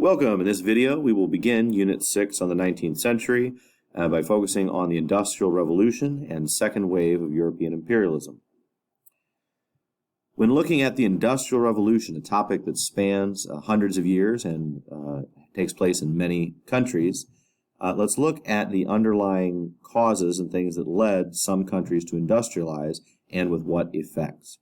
Welcome. In this video, we will begin Unit 6 on the 19th century by focusing on the Industrial Revolution and second wave of European imperialism. When looking at the Industrial Revolution, a topic that spans hundreds of years and takes place in many countries, let's look at the underlying causes and things that led some countries to industrialize and with what effects.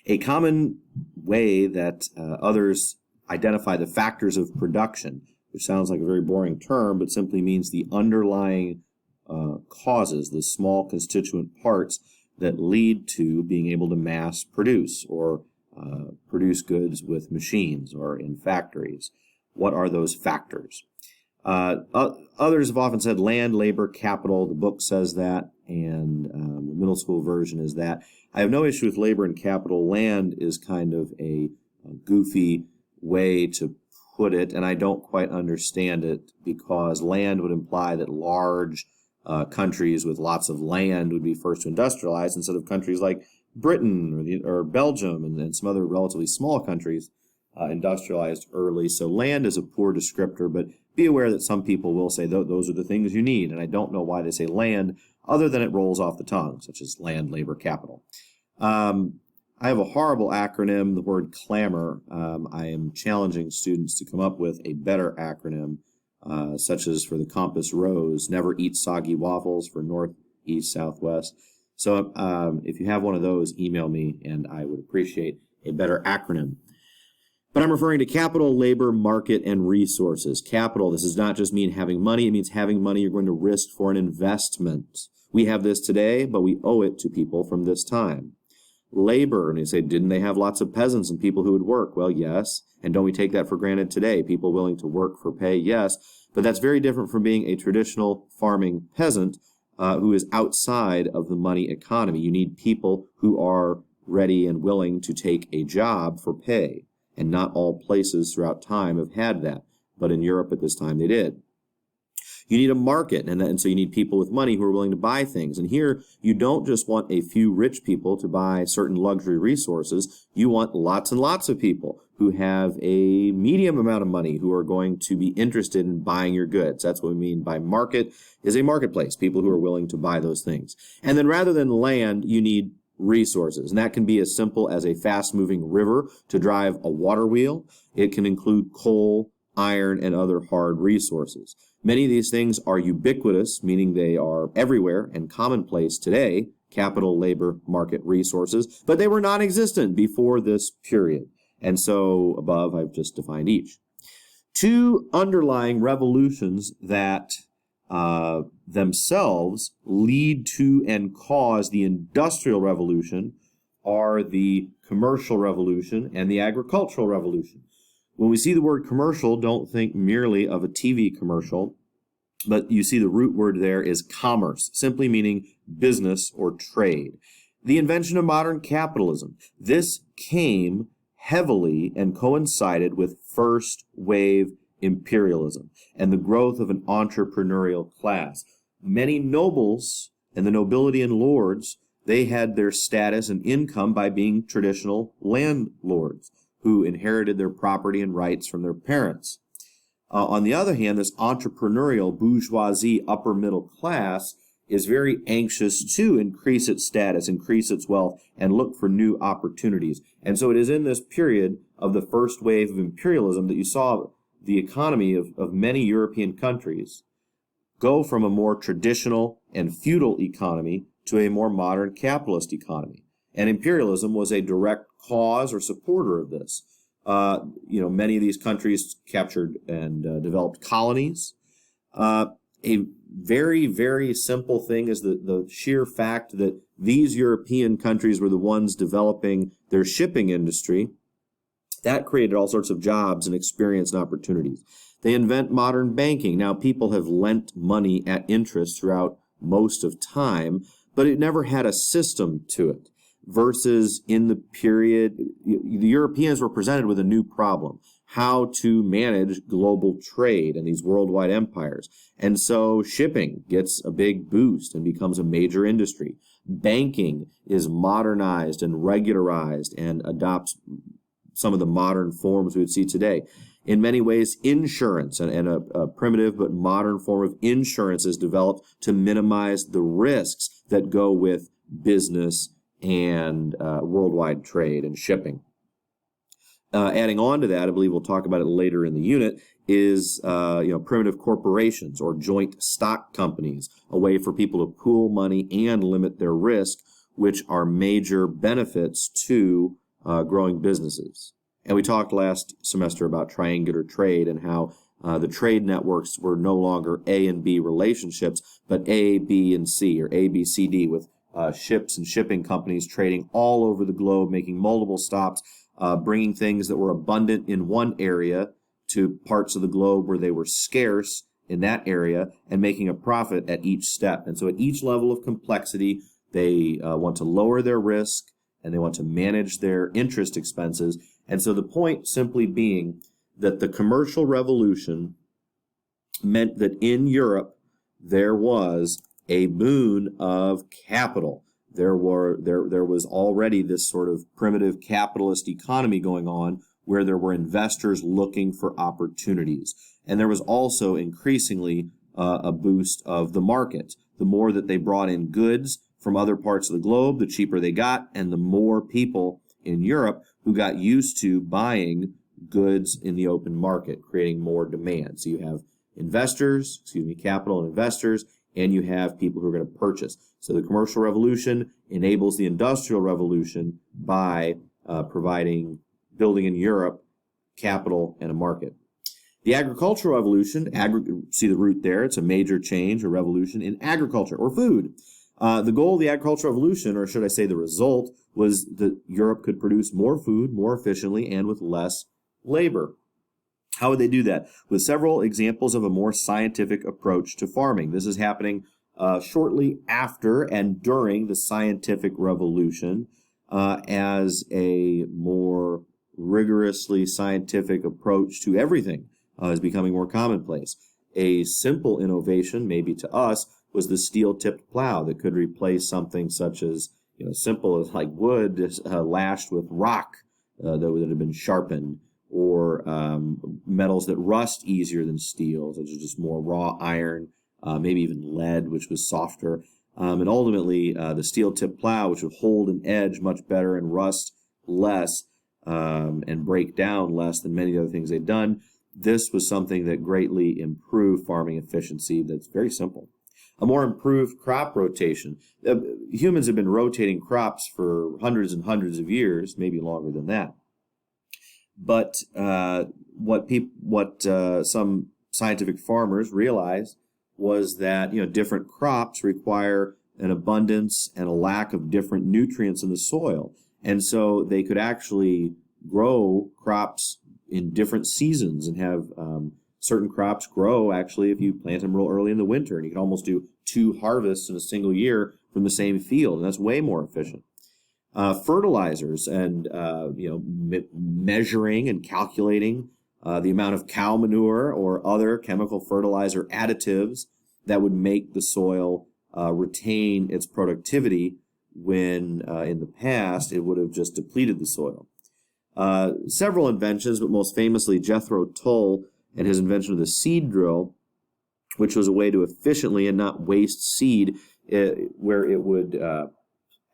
A common way that others identify the factors of production, which sounds like a very boring term, but simply means the underlying causes, the small constituent parts that lead to being able to mass produce or produce goods with machines or in factories. What are those factors? Others have often said land, labor, capital. The book says that, and the middle school version is that. I have no issue with labor and capital. Land is kind of a goofy way to put it, and I don't quite understand it because land would imply that large countries with lots of land would be first to industrialize instead of countries like Britain or Belgium and some other relatively small countries industrialized early. So land is a poor descriptor, but be aware that some people will say those are the things you need, and I don't know why they say land other than it rolls off the tongue, such as land, labor, capital. I have a horrible acronym, the word clamor. I am challenging students to come up with a better acronym, such as for the compass rose, never eat soggy waffles for north, east, southwest. So if you have one of those, email me, and I would appreciate a better acronym. But I'm referring to capital, labor, market, and resources. Capital, this does not just mean having money. It means having money you're going to risk for an investment. We have this today, but we owe it to people from this time. Labor, and you say, didn't they have lots of peasants and people who would work? Well, yes. And don't we take that for granted today? People willing to work for pay? Yes. But that's very different from being a traditional farming peasant who is outside of the money economy. You need people who are ready and willing to take a job for pay. And not all places throughout time have had that. But in Europe at this time they did. You need a market, and so you need people with money who are willing to buy things. And here, you don't just want a few rich people to buy certain luxury resources. You want lots and lots of people who have a medium amount of money who are going to be interested in buying your goods. That's what we mean by market, is a marketplace, people who are willing to buy those things. And then rather than land, you need resources. And that can be as simple as a fast-moving river to drive a water wheel. It can include coal, iron, and other hard resources. Many of these things are ubiquitous, meaning they are everywhere and commonplace today, capital, labor, market, resources, but they were non-existent before this period. And so above, I've just defined each. Two underlying revolutions that themselves lead to and cause the Industrial Revolution are the Commercial Revolution and the Agricultural Revolution. When we see the word commercial, don't think merely of a TV commercial, but you see the root word there is commerce, simply meaning business or trade. The invention of modern capitalism. This came heavily and coincided with first wave imperialism and the growth of an entrepreneurial class. Many nobles and the nobility and lords, they had their status and income by being traditional landlords who inherited their property and rights from their parents. On the other hand, this entrepreneurial bourgeoisie upper middle class is very anxious to increase its status, increase its wealth, and look for new opportunities. And so it is in this period of the first wave of imperialism that you saw the economy of many European countries go from a more traditional and feudal economy to a more modern capitalist economy. And imperialism was a direct cause or supporter of this. Many of these countries captured and developed colonies. A very, very simple thing is the sheer fact that these European countries were the ones developing their shipping industry. That created all sorts of jobs and experience and opportunities. They invent modern banking. Now, people have lent money at interest throughout most of time, but it never had a system to it. Versus in the period, the Europeans were presented with a new problem, how to manage global trade and these worldwide empires. And so shipping gets a big boost and becomes a major industry. Banking is modernized and regularized and adopts some of the modern forms we would see today. In many ways, insurance and a primitive but modern form of insurance is developed to minimize the risks that go with business and worldwide trade and shipping. Adding on to that, I believe we'll talk about it later in the unit, is primitive corporations or joint stock companies, a way for people to pool money and limit their risk, which are major benefits to growing businesses. And we talked last semester about triangular trade and how the trade networks were no longer A and B relationships, but A, B, and C, or A, B, C, D, with ships and shipping companies trading all over the globe, making multiple stops, bringing things that were abundant in one area to parts of the globe where they were scarce in that area, and making a profit at each step. And so at each level of complexity, they want to lower their risk and they want to manage their interest expenses. And so the point simply being that the commercial revolution meant that in Europe there was a boon of capital. There was already this sort of primitive capitalist economy going on where there were investors looking for opportunities. And there was also increasingly a boost of the market. The more that they brought in goods from other parts of the globe, the cheaper they got, and the more people in Europe who got used to buying goods in the open market, creating more demand. So you have capital and investors, and you have people who are going to purchase. So the commercial revolution enables the industrial revolution by building in Europe capital and a market. The agricultural revolution, see the root there, it's a major change, a revolution in agriculture or food. The goal of the agricultural revolution, or should I say the result, was that Europe could produce more food more efficiently and with less labor. How would they do that? With several examples of a more scientific approach to farming. This is happening shortly after and during the scientific revolution as a more rigorously scientific approach to everything is becoming more commonplace. A simple innovation, maybe to us, was the steel-tipped plow that could replace something such as, simple as like wood lashed with rock that had been sharpened, or metals that rust easier than steel, such as just more raw iron, maybe even lead, which was softer. And ultimately, the steel-tipped plow, which would hold an edge much better and rust less and break down less than many other things they'd done. This was something that greatly improved farming efficiency. That's very simple. A more improved crop rotation. Humans have been rotating crops for hundreds and hundreds of years, maybe longer than that. But what some scientific farmers realized was that different crops require an abundance and a lack of different nutrients in the soil, and so they could actually grow crops in different seasons and have certain crops grow actually if you plant them real early in the winter, and you can almost do 2 harvests in a single year from the same field, and that's way more efficient. Fertilizers and measuring and calculating the amount of cow manure or other chemical fertilizer additives that would make the soil retain its productivity when in the past it would have just depleted the soil. Several inventions, but most famously Jethro Tull and his invention of the seed drill, which was a way to efficiently and not waste seed, where it would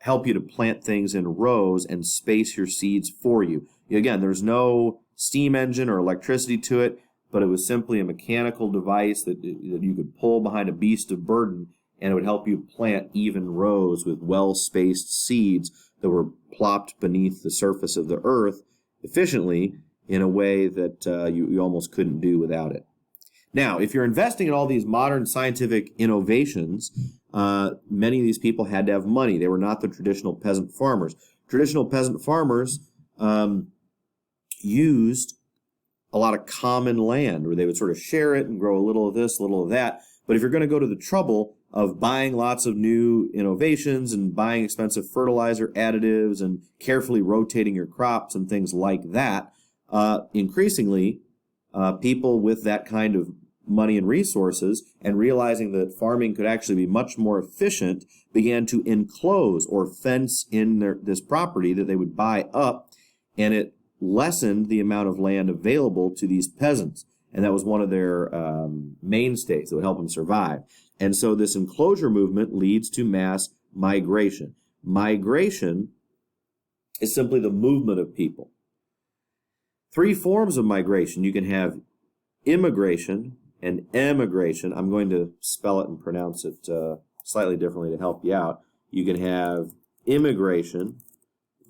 help you to plant things in rows and space your seeds for you. Again, there's no steam engine or electricity to it, but it was simply a mechanical device that you could pull behind a beast of burden, and it would help you plant even rows with well-spaced seeds that were plopped beneath the surface of the earth efficiently in a way that you almost couldn't do without it. Now, if you're investing in all these modern scientific innovations, many of these people had to have money. They were not the traditional peasant farmers. Traditional peasant farmers used a lot of common land where they would sort of share it and grow a little of this, a little of that. But if you're going to go to the trouble of buying lots of new innovations and buying expensive fertilizer additives and carefully rotating your crops and things like that, increasingly people with that kind of money and resources, and realizing that farming could actually be much more efficient, began to enclose or fence in this property that they would buy up, and it lessened the amount of land available to these peasants. And that was one of their mainstays that would help them survive. And so this enclosure movement leads to mass migration. Migration is simply the movement of people. Three forms of migration. You can have immigration and emigration. I'm going to spell it and pronounce it slightly differently to help you out. You can have immigration.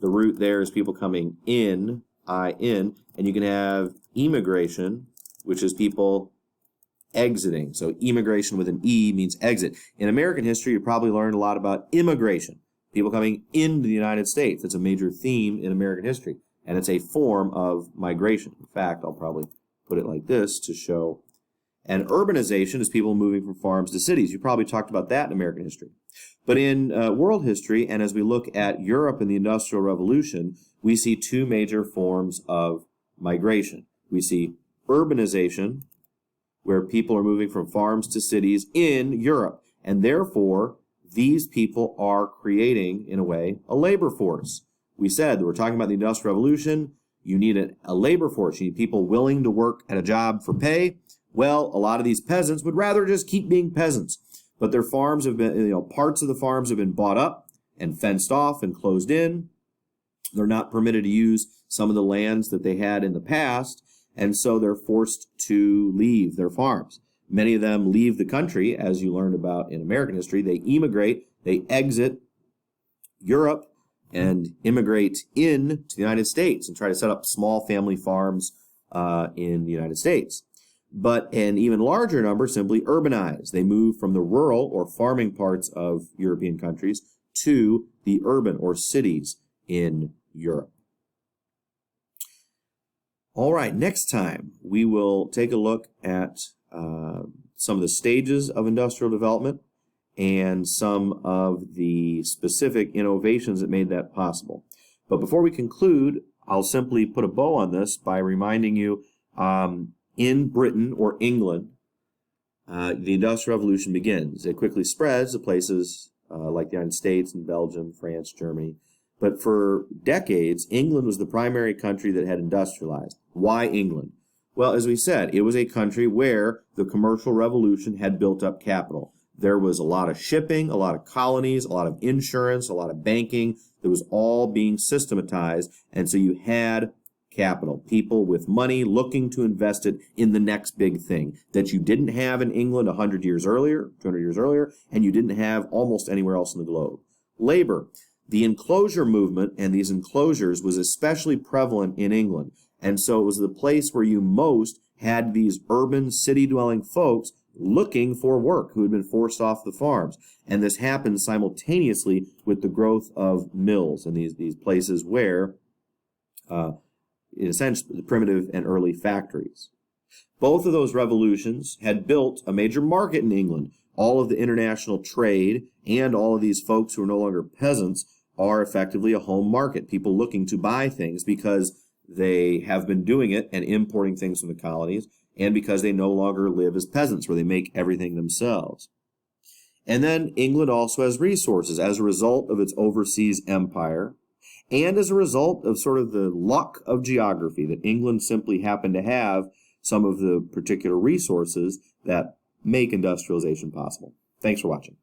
The root there is people coming in, I-N. And you can have emigration, which is people exiting. So immigration with an E means exit. In American history, you probably learned a lot about immigration, people coming into the United States. That's a major theme in American history, and it's a form of migration. In fact, I'll probably put it like this to show. And urbanization is people moving from farms to cities. You probably talked about that in American history. But in world history, and as we look at Europe and the Industrial Revolution, we see two major forms of migration. We see urbanization, where people are moving from farms to cities in Europe. And therefore, these people are creating, in a way, a labor force. We said that we're talking about the Industrial Revolution. You need a labor force. You need people willing to work at a job for pay. Well, a lot of these peasants would rather just keep being peasants. But their farms have been, parts of the farms have been bought up and fenced off and closed in. They're not permitted to use some of the lands that they had in the past. And so they're forced to leave their farms. Many of them leave the country, as you learned about in American history. They emigrate, they exit Europe and immigrate into the United States and try to set up small family farms in the United States. But an even larger number simply urbanize. They move from the rural or farming parts of European countries to the urban or cities in Europe. All right, next time we will take a look at some of the stages of industrial development and some of the specific innovations that made that possible. But before we conclude, I'll simply put a bow on this by reminding you, in Britain or England, the Industrial Revolution begins. It quickly spreads to places like the United States and Belgium, France, Germany. But for decades, England was the primary country that had industrialized. Why England? Well, as we said, it was a country where the commercial revolution had built up capital. There was a lot of shipping, a lot of colonies, a lot of insurance, a lot of banking. That was all being systematized. And so you had capital, people with money looking to invest it in the next big thing that you didn't have in England 100 years earlier, 200 years earlier, and you didn't have almost anywhere else in the globe. Labor. The enclosure movement and these enclosures was especially prevalent in England. And so it was the place where you most had these urban city-dwelling folks looking for work who had been forced off the farms. And this happened simultaneously with the growth of mills and these places where, in a sense, the primitive and early factories. Both of those revolutions had built a major market in England. All of the international trade and all of these folks who are no longer peasants are effectively a home market, people looking to buy things because they have been doing it and importing things from the colonies, and because they no longer live as peasants where they make everything themselves. And then England also has resources as a result of its overseas empire and as a result of sort of the luck of geography, that England simply happened to have some of the particular resources that make industrialization possible. Thanks for watching.